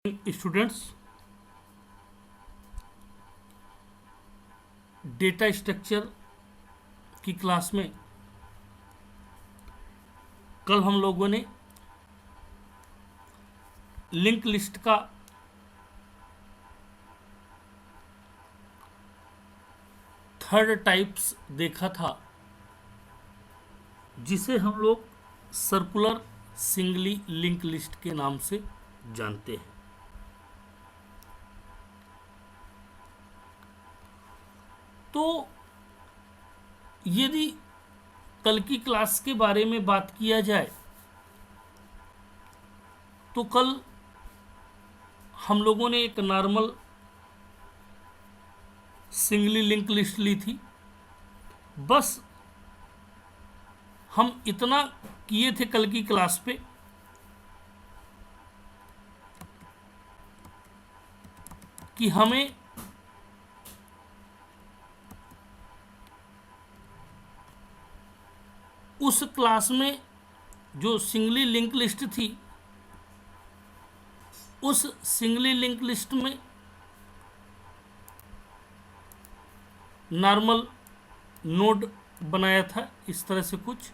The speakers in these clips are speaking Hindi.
स्टूडेंट्स, डेटा स्ट्रक्चर की क्लास में कल हम लोगों ने लिंक लिस्ट का थर्ड टाइप्स देखा था, जिसे हम लोग सर्कुलर सिंगली लिंक लिस्ट के नाम से जानते हैं। तो यदि कल की क्लास के बारे में बात किया जाए तो कल हम लोगों ने एक नॉर्मल सिंगली लिंक लिस्ट ली थी। बस हम इतना किए थे कल की क्लास पे कि हमें उस क्लास में जो सिंगली लिंक लिस्ट थी, उस सिंगली लिंक लिस्ट में नॉर्मल नोड बनाया था इस तरह से कुछ,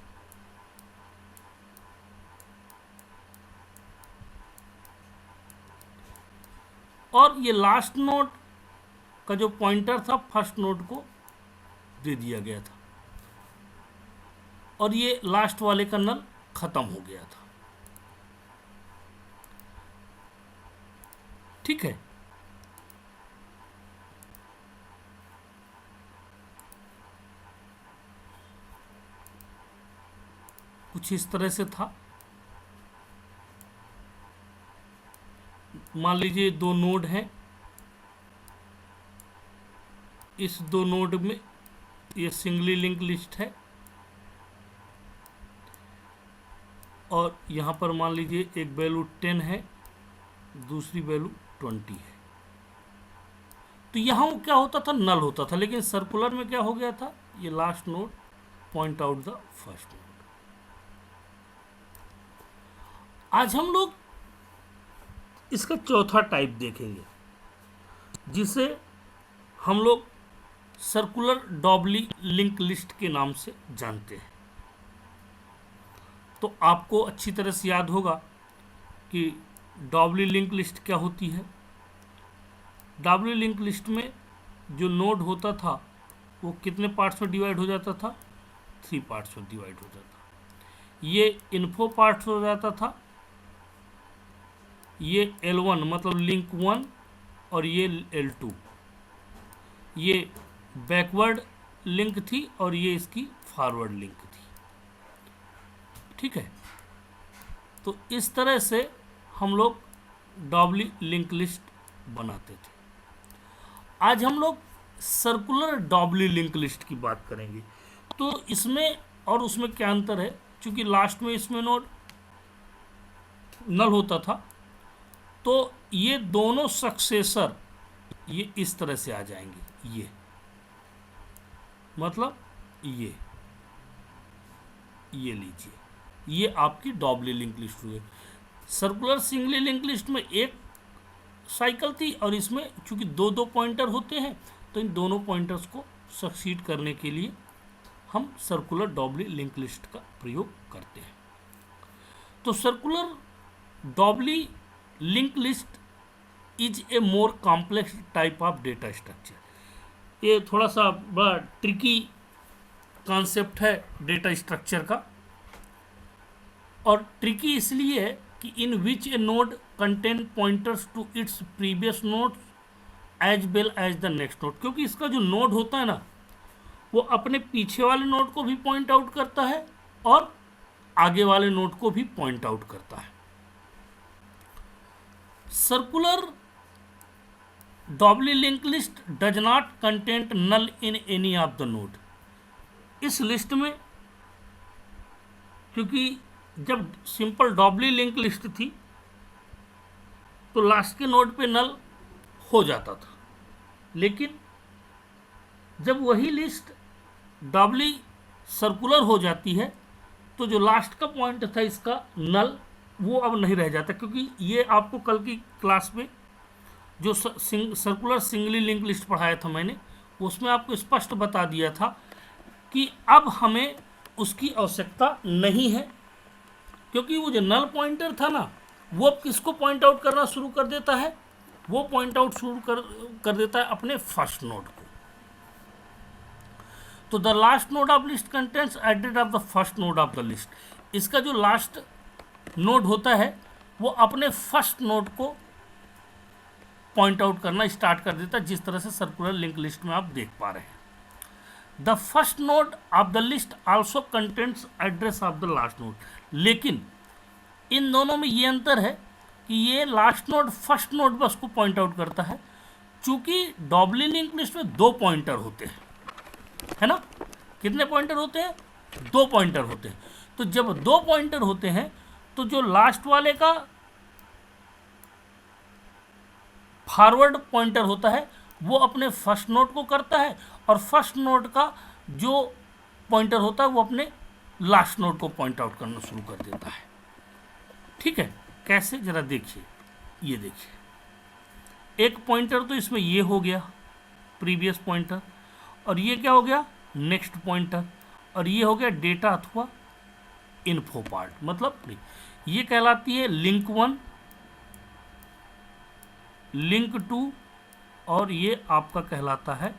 और ये लास्ट नोड का जो पॉइंटर था फर्स्ट नोड को दे दिया गया था और ये लास्ट वाले का नल खत्म हो गया था। ठीक है, कुछ इस तरह से था। मान लीजिए दो नोड हैं, इस दो नोड में ये सिंगली लिंक लिस्ट है और यहाँ पर मान लीजिए एक वैल्यू 10 है, दूसरी वैल्यू 20 है। तो यहाँ क्या होता था, नल होता था, लेकिन सर्कुलर में क्या हो गया था, ये last node point out the first node. आज हम लोग इसका चौथा टाइप देखेंगे, जिसे हम लोग सर्कुलर डॉबली लिंक लिस्ट के नाम से जानते हैं। तो आपको अच्छी तरह से याद होगा कि डॉबली लिंक लिस्ट क्या होती है। डॉबली लिंक लिस्ट में जो नोड होता था वो कितने पार्ट्स में डिवाइड हो जाता था, 3 पार्ट्स में डिवाइड हो जाता। ये इन्फो पार्ट्स हो जाता था, ये L1 मतलब लिंक 1 और ये L2, ये बैकवर्ड लिंक थी और ये इसकी फॉरवर्ड लिंक थी। ठीक है, तो इस तरह से हम लोग डॉबली लिंक लिस्ट बनाते थे। आज हम लोग सर्कुलर डॉबली लिंक लिस्ट की बात करेंगे। तो इसमें और उसमें क्या अंतर है, क्योंकि लास्ट में इसमें नोड नल होता था, तो ये दोनों सक्सेसर ये इस तरह से आ जाएंगे। ये मतलब ये लीजिए, ये आपकी डॉबली लिंक लिस्ट हुई। सर्कुलर सिंगली लिंक लिस्ट में एक साइकिल थी और इसमें चूंकि दो दो पॉइंटर होते हैं, तो इन दोनों पॉइंटर्स को सक्सीड करने के लिए हम सर्कुलर डॉबली लिंक लिस्ट का प्रयोग करते हैं। तो circular doubly link list is a more complex type of data structure. ये थोड़ा सा बड़ा ट्रिकी कॉन्सेप्ट है डेटा स्ट्रक्चर का, और ट्रिकी इसलिए है कि in which a node contain pointers to its previous node as well as the next node. क्योंकि इसका जो नोड होता है ना, वो अपने पीछे वाले नोड को भी पॉइंट आउट करता है और आगे वाले नोड को भी पॉइंट आउट करता है। Circular doubly link list does not content null in any of the node. इस लिस्ट में, क्योंकि जब सिंपल डॉबली लिंक लिस्ट थी तो लास्ट के नोड पे नल हो जाता था, लेकिन जब वही लिस्ट डॉबली सर्कुलर हो जाती है तो जो लास्ट का पॉइंट था इसका नल वो अब नहीं रह जाता, क्योंकि ये आपको कल की क्लास में जो सर्कुलर सिंगली लिंक लिस्ट पढ़ाया था मैंने, उसमें आपको स्पष्ट बता दिया था कि अब हमें उसकी आवश्यकता नहीं है, क्योंकि वो जो नल पॉइंटर था ना, वो अब किसको पॉइंट आउट करना शुरू कर देता है, वो पॉइंट आउट शुरू कर देता है अपने फर्स्ट नोड को। तो the last node of list contents added of the first node of the list. इसका जो लास्ट नोड होता है वो अपने फर्स्ट नोड को पॉइंट आउट करना स्टार्ट कर देता है, जिस तरह से सर्कुलर लिंक लिस्ट में आप देख पा रहे हैं। The first node of the list also contents address of the last node. लेकिन इन दोनों में ये अंतर है कि ये लास्ट नोड फर्स्ट नोड बस को पॉइंट आउट करता है, चूंकि डॉबली लिंक लिस्ट में 2 पॉइंटर होते हैं, है ना। कितने पॉइंटर होते हैं? 2 पॉइंटर होते हैं। तो जब 2 पॉइंटर होते हैं तो जो लास्ट वाले का फॉरवर्ड पॉइंटर होता है वो अपने फर्स्ट नोड को करता है, और फर्स्ट नोड का जो पॉइंटर होता है वो अपने लास्ट नोड को पॉइंट आउट करना शुरू कर देता है। ठीक है, कैसे जरा देखिए। ये देखिए, एक पॉइंटर तो इसमें ये हो गया प्रीवियस पॉइंटर, और ये क्या हो गया नेक्स्ट पॉइंटर, और ये हो गया डेटा अथवा इन्फो पार्ट। मतलब ये कहलाती है लिंक 1, लिंक 2, और ये आपका कहलाता है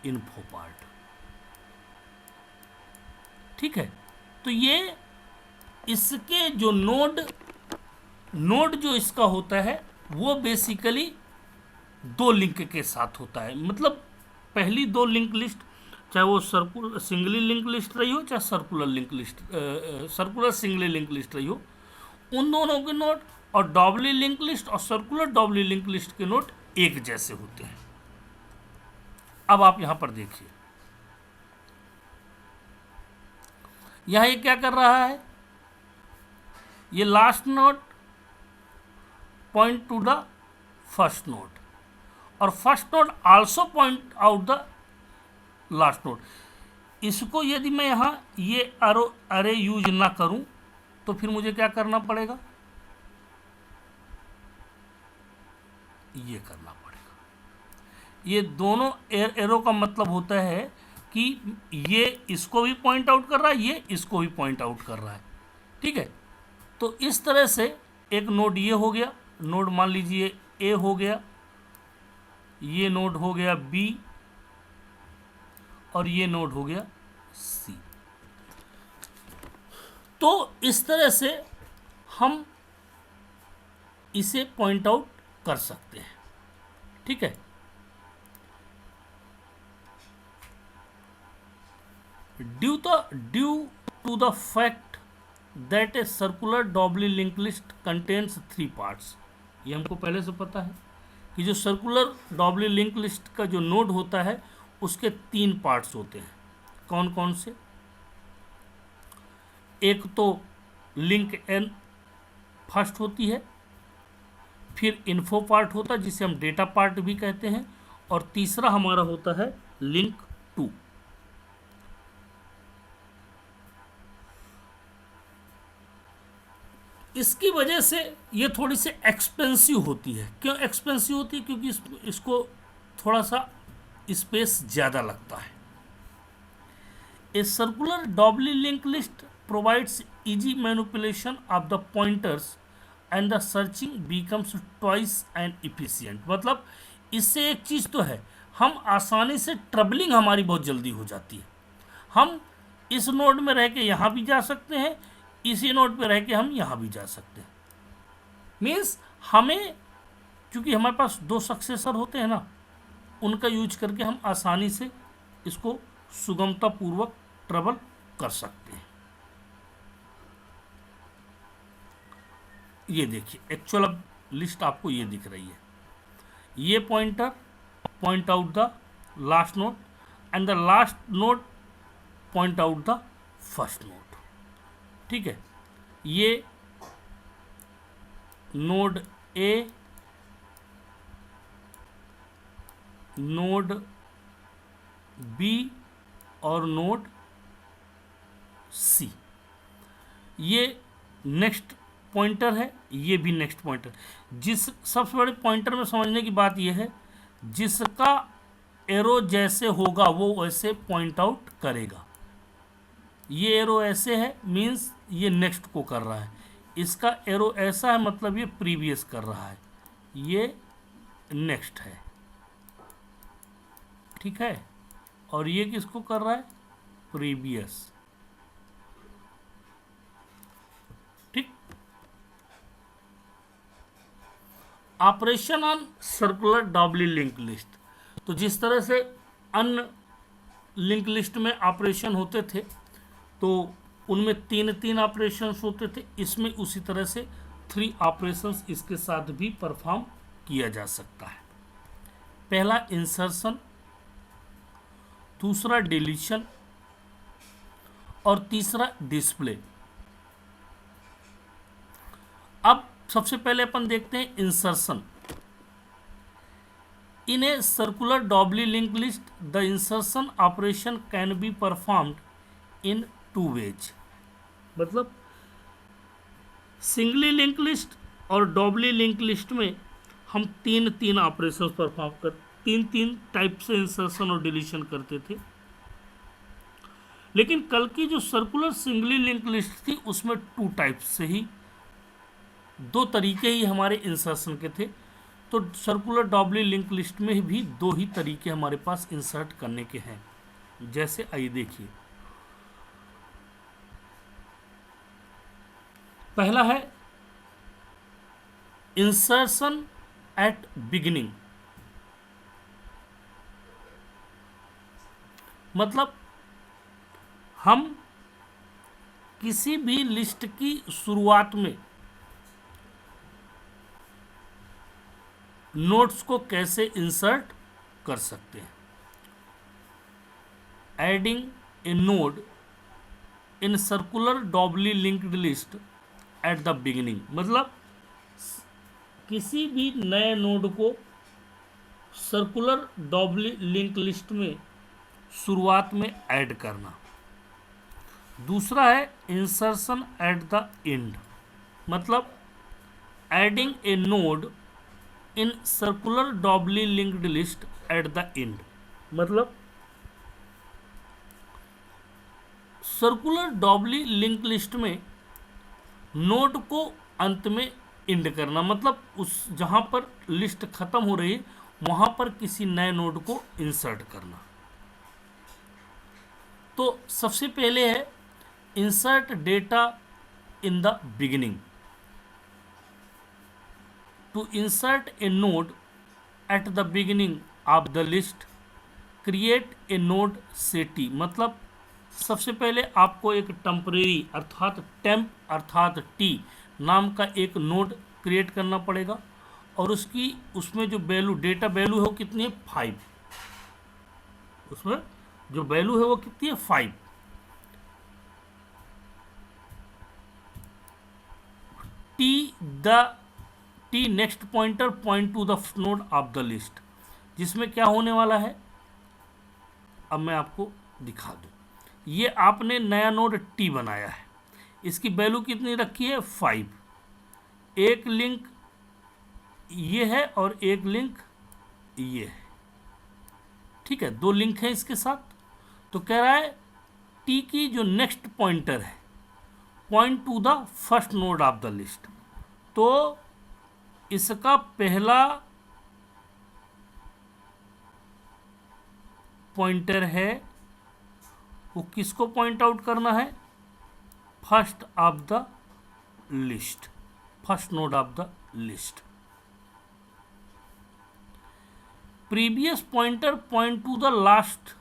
इन्फो पार्ट। ठीक है, तो ये इसके जो नोड जो इसका होता है वो बेसिकली 2 लिंक के साथ होता है। मतलब पहली 2 लिंक लिस्ट, चाहे वो सिंगली लिंक लिस्ट रही हो, चाहे सर्कुलर सिंगली लिंक लिस्ट रही हो, उन दोनों के नोड और डॉबली लिंक लिस्ट और सर्कुलर डॉबली लिंक लिस्ट के नोड एक जैसे होते हैं। अब आप यहां पर देखिए, यहां ये क्या कर रहा है, ये last node point to the first node, और first node also point out the last node. इसको यदि मैं यहां ये अरे यूज ना करूं तो फिर मुझे क्या करना पड़ेगा, ये करना पड़ेगा। ये दोनों एरो का मतलब होता है कि ये इसको भी पॉइंट आउट कर रहा है, ये इसको भी पॉइंट आउट कर रहा है। ठीक है, तो इस तरह से एक नोड ये हो गया, नोड मान लीजिए ए हो गया, ये नोड हो गया बी, और ये नोड हो गया सी। तो इस तरह से हम इसे पॉइंट आउट कर सकते हैं। ठीक है, due to the fact that a circular doubly link list contains 3 parts. ये हमको पहले से पता है कि जो सर्कुलर डॉबली लिंक लिस्ट का जो नोड होता है उसके 3 पार्ट्स होते हैं। कौन कौन से? एक तो लिंक एन फर्स्ट होती है, फिर इन्फो पार्ट होता है जिसे हम डेटा पार्ट भी कहते हैं, और तीसरा हमारा होता है लिंक 2। इसकी वजह से ये थोड़ी सी एक्सपेंसिव होती है। क्यों एक्सपेंसिव होती है? क्योंकि इसको थोड़ा सा स्पेस ज़्यादा लगता है। A circular doubly link list provides easy manipulation of the pointers and the searching becomes twice and efficient. मतलब इससे एक चीज़ तो है, हम आसानी से ट्रबलिंग हमारी बहुत जल्दी हो जाती है। हम इस नोड में रह के यहाँ भी जा सकते हैं, इसी नोड पे रह के हम यहाँ भी जा सकते हैं। मीन्स हमें, क्योंकि हमारे पास 2 सक्सेसर होते हैं ना, उनका यूज करके हम आसानी से इसको सुगमतापूर्वक ट्रबल कर सकते हैं। ये देखिए, एक्चुअल अब लिस्ट आपको ये दिख रही है। ये pointer point out the last node and the last node point out the first node. ठीक है, ये नोड ए, नोड बी और नोड सी, ये नेक्स्ट पॉइंटर है, ये भी नेक्स्ट पॉइंटर। जिस सबसे बड़े पॉइंटर में समझने की बात यह है, जिसका एरो जैसे होगा वो वैसे पॉइंट आउट करेगा। ये एरो ऐसे है मीन्स ये नेक्स्ट को कर रहा है, इसका एरो ऐसा है मतलब ये प्रीवियस कर रहा है, ये नेक्स्ट है, ठीक है। और ये किसको कर रहा है, प्रीवियस, ठीक। Operation on circular doubly link list, तो जिस तरह से अन्य लिंक लिस्ट में ऑपरेशन होते थे तो उनमें तीन तीन ऑपरेशंस होते थे, इसमें उसी तरह से 3 ऑपरेशंस इसके साथ भी परफॉर्म किया जा सकता है। पहला इंसर्शन, दूसरा डिलीशन और तीसरा डिस्प्ले। अब सबसे पहले अपन देखते हैं insertion. In a circular doubly link list the insertion operation can be performed in 2 ways. मतलब सिंगली लिंक लिस्ट और डॉबली लिंक लिस्ट में हम तीन तीन ऑपरेशन परफॉर्म कर, तीन तीन टाइप से इंसर्शन और डिलीशन करते थे। लेकिन कल की जो सर्कुलर सिंगली लिंक लिस्ट थी उसमें 2 टाइप से ही, 2 तरीके ही हमारे इंसर्शन के थे। तो सर्कुलर डॉबली लिंक लिस्ट में भी 2 ही तरीके हमारे पास इंसर्ट करने के हैं। जैसे आइए देखिए, पहला है इंसर्शन एट बिगिनिंग। मतलब हम किसी भी लिस्ट की शुरुआत में नोट्स को कैसे इंसर्ट कर सकते हैं। Adding a node in circular doubly linked list at the beginning. मतलब किसी भी नए नोड को सर्कुलर डॉबली लिंक लिस्ट में शुरुआत में ऐड करना। दूसरा है इंसर्शन एट द एंड। मतलब adding a node in circular doubly linked list at the end. मतलब सर्कुलर डॉबली लिंक लिस्ट में नोड को अंत में एंड करना। मतलब उस जहां पर लिस्ट खत्म हो रही है वहां पर किसी नए नोड को इंसर्ट करना। तो सबसे पहले है insert data in the beginning. To insert a node at the beginning of the list create a node से टी। मतलब सबसे पहले आपको एक टेम्परेरी अर्थात टी नाम का एक नोड क्रिएट करना पड़ेगा और उसमें जो वैल्यू डेटा वैल्यू है वो कितनी है 5। उसमें जो वैल्यू है वो कितनी है 5। T next pointer point to the node of the list, जिसमें क्या होने वाला है अब मैं आपको दिखा दूं। ये आपने नया नोड टी बनाया है, इसकी वैल्यू कितनी रखी है 5। एक लिंक ये है और एक लिंक ये है, ठीक है, 2 लिंक है इसके साथ। तो कह रहा है टी की जो नेक्स्ट पॉइंटर है point to the first node of the list. तो इसका पहला पॉइंटर है वो किसको पॉइंट आउट करना है, first of the list, first node of the list. Previous pointer point to the last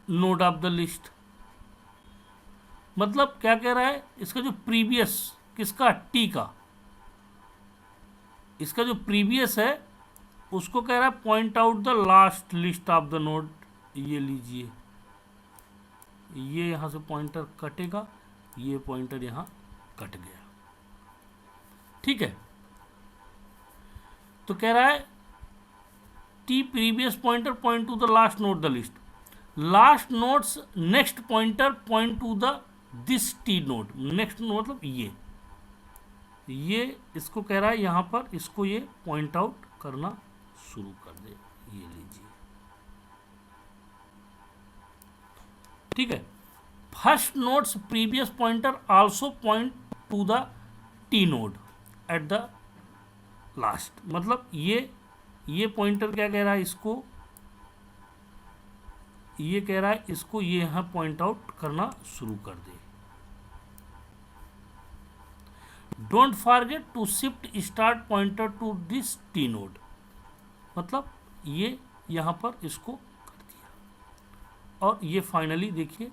node of the list. मतलब क्या कह रहा है, इसका जो प्रीवियस किसका टी का, इसका जो प्रीवियस है उसको कह रहा है point out the last list of the node. ये लीजिए, ये यहां से पॉइंटर कटेगा, ये पॉइंटर यहां कट गया, ठीक है। तो कह रहा है T previous pointer point to the last node the list, last nodes next pointer point to the this T node. Next node मतलब ये, ये इसको कह रहा है यहाँ पर इसको ये पॉइंट आउट करना शुरू कर दे, ये लीजिए, ठीक है। First nodes previous pointer also point to the T node at the last, मतलब ये पॉइंटर क्या कह रहा है, इसको ये कह रहा है इसको ये यहाँ पॉइंट आउट करना शुरू कर दे। Don't forget to shift start pointer to this T node, मतलब ये यहाँ पर इसको कर दिया और ये फाइनली देखिए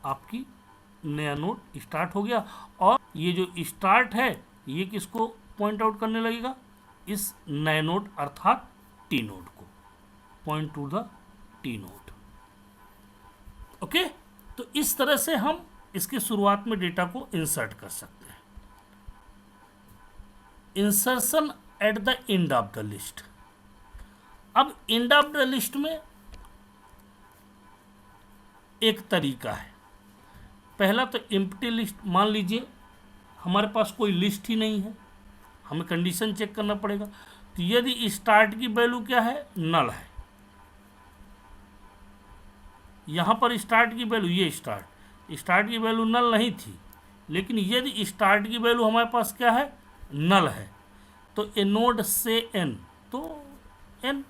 आपकी नया नोड स्टार्ट हो गया। और ये जो स्टार्ट है ये किसको पॉइंट आउट करने लगेगा, इस नए नोड अर्थात टी नोड को, point to the T node. Okay, तो इस तरह से हम इसके शुरुआत में डेटा को इंसर्ट कर सकते हैं। Insertion at the end of the list. अब एंड ऑफ द लिस्ट में एक तरीका है। पहला तो एम्प्टी लिस्ट, मान लीजिए हमारे पास कोई लिस्ट ही नहीं है, हमें कंडीशन चेक करना पड़ेगा। तो यदि स्टार्ट की वैल्यू क्या है, नल है, यहाँ पर स्टार्ट की वैल्यू, ये स्टार्ट की वैल्यू नल नहीं थी, लेकिन यदि स्टार्ट की वैल्यू हमारे पास क्या है, नल है, तो ए नोड से एन, तो N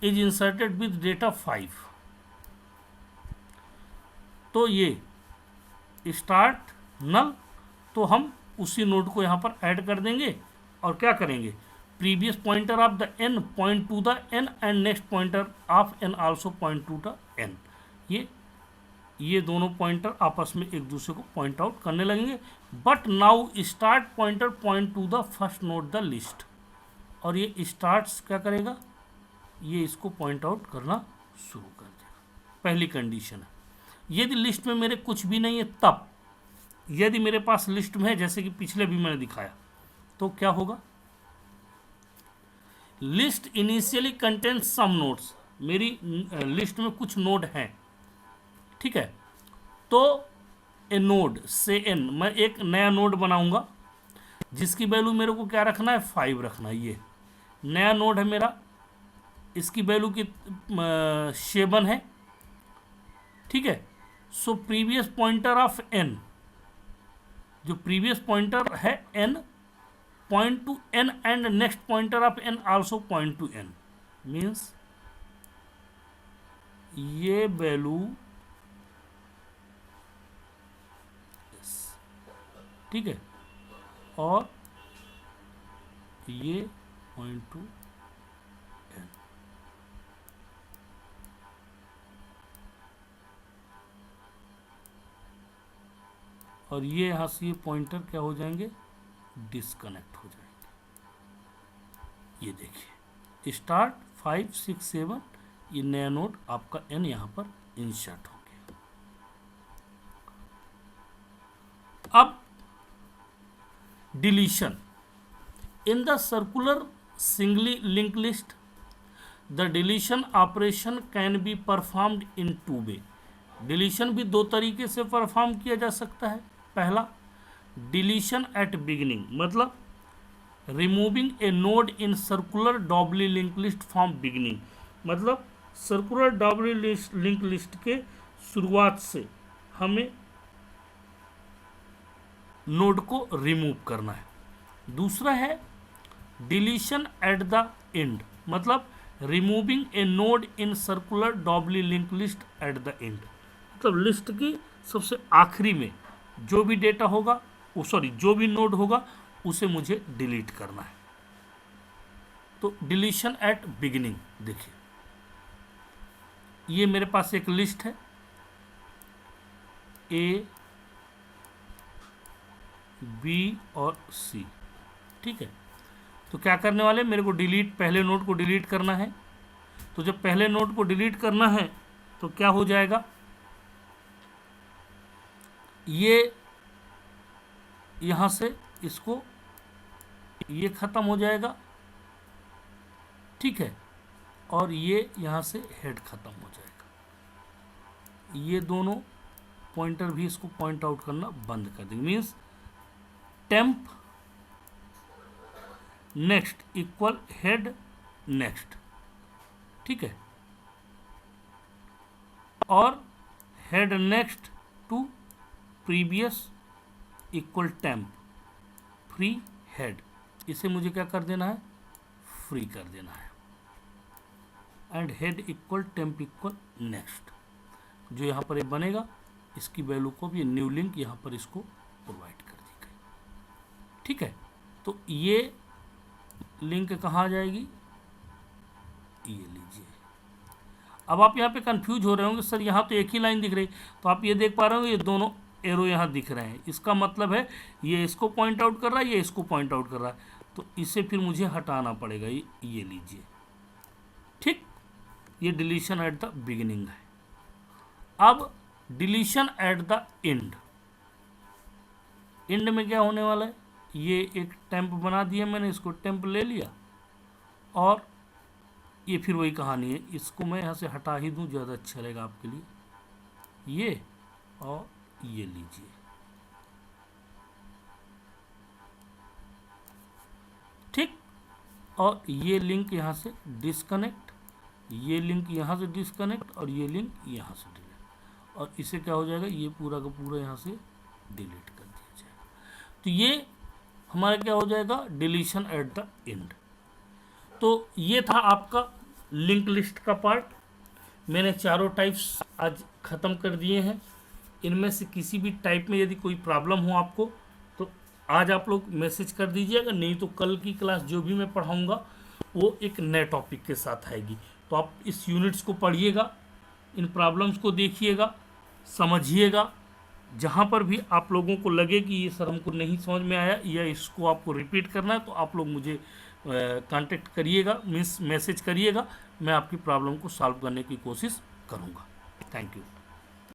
is inserted with data 5। तो ये स्टार्ट नल, तो हम उसी नोड को यहाँ पर ऐड कर देंगे और क्या करेंगे, previous pointer of the N point to the N and next pointer of N also point to the N. ये दोनों पॉइंटर आपस में एक दूसरे को पॉइंट आउट करने लगेंगे। But now start pointer point to the first node the list, और ये स्टार्ट्स क्या करेगा, ये इसको पॉइंट आउट करना शुरू कर देगा। पहली कंडीशन है। यदि लिस्ट में मेरे कुछ भी नहीं है तब, यदि मेरे पास लिस्ट में है जैसे कि पिछले भी मैंने दिखाया, तो क्या होगा, list initially contains some nodes, मेरी लिस्ट में कुछ नोड हैं, ठीक है। तो ए नोड से एन, मैं एक नया नोड बनाऊंगा जिसकी वैल्यू मेरे को क्या रखना है, 5 रखना है। ये नया नोड है मेरा, इसकी वैल्यू की 7 है, ठीक है। So previous pointer of N, जो प्रीवियस पॉइंटर है N, point to N and next pointer of N also point to N, means ये वैल्यू, ठीक है, और ये पॉइंट टू एन। और ये यहाँ से ये पॉइंटर क्या हो जाएंगे, डिस्कनेक्ट हो जाएंगे। ये देखिए स्टार्ट 5 6 7, ये नया नोड आपका एन यहाँ पर इंसर्ट हो गया। अब deletion in the circular singly link list, the deletion operation can be performed in 2 way. Deletion भी 2 तरीके से परफॉर्म किया जा सकता है। पहला, डिलीशन एट बिगिनिंग, मतलब removing a node in circular doubly link list from beginning, मतलब सर्कुलर डॉबली लिंक लिस्ट के शुरुआत से हमें नोड को रिमूव करना है। दूसरा है डिलीशन एट द एंड, मतलब removing a node in circular doubly link list at the end, मतलब लिस्ट की सबसे आखिरी में जो भी डेटा होगा, जो भी नोड होगा उसे मुझे डिलीट करना है। तो डिलीशन एट बिगिनिंग, देखिए ये मेरे पास एक लिस्ट है ए बी और सी, ठीक है। तो क्या करने वाले, मेरे को पहले नोड को डिलीट करना है। तो जब पहले नोड को डिलीट करना है तो क्या हो जाएगा, ये यहाँ से इसको, ये ख़त्म हो जाएगा, ठीक है, और ये यहाँ से हेड ख़त्म हो जाएगा। ये दोनों पॉइंटर भी इसको पॉइंट आउट करना बंद कर देंगे, means temp next equal head next, ठीक है, और head next to previous equal temp free head, इसे मुझे क्या कर देना है, फ्री कर देना है। And head equal temp equal next, जो यहाँ पर ये बनेगा इसकी वैल्यू को भी न्यू लिंक यहाँ पर इसको प्रोवाइड कर दी गई, ठीक है। तो ये लिंक कहाँ आ जाएगी, ये लीजिए। अब आप यहाँ पे कंफ्यूज हो रहे होंगे, सर यहाँ तो एक ही लाइन दिख रही, तो आप ये देख पा रहे हो ये दोनों एरो यहाँ दिख रहे हैं, इसका मतलब है ये इसको पॉइंट आउट कर रहा है, ये इसको पॉइंट आउट कर रहा है, तो इसे फिर मुझे हटाना पड़ेगा, ये लीजिए, ठीक। ये डिलीशन एट द बिगिनिंग है। अब deletion at the and, and में क्या होने वाला है, ये एक टेम्प बना दिया मैंने, इसको टेम्प ले लिया और ये फिर वही कहानी है, इसको मैं यहाँ से हटा ही दूँ, ज़्यादा अच्छा रहेगा आपके लिए, ये और ये लीजिए, ठीक। और ये लिंक यहाँ से डिस्कनेक्ट, ये लिंक यहाँ से डिस्कनेक्ट और ये लिंक यहाँ से डिलीट, और इसे क्या हो जाएगा, ये पूरा का पूरा यहाँ से डिलीट कर दिया जाएगा। तो ये हमारा क्या हो जाएगा, डिलीशन एट द एंड। तो ये था आपका लिंक लिस्ट का पार्ट। मैंने चारों टाइप्स आज ख़त्म कर दिए हैं। इनमें से किसी भी टाइप में यदि कोई प्रॉब्लम हो आपको तो आज आप लोग मैसेज कर दीजिएगा, नहीं तो कल की क्लास जो भी मैं पढ़ाऊँगा वो एक नए टॉपिक के साथ आएगी। तो आप इस यूनिट्स को पढ़िएगा, इन प्रॉब्लम्स को देखिएगा, समझिएगा। जहाँ पर भी आप लोगों को लगे कि ये सर हमको नहीं समझ में आया या इसको आपको रिपीट करना है, तो आप लोग मुझे कांटेक्ट करिएगा, मीन्स मैसेज करिएगा, मैं आपकी प्रॉब्लम को सॉल्व करने की कोशिश करूँगा। Thank you.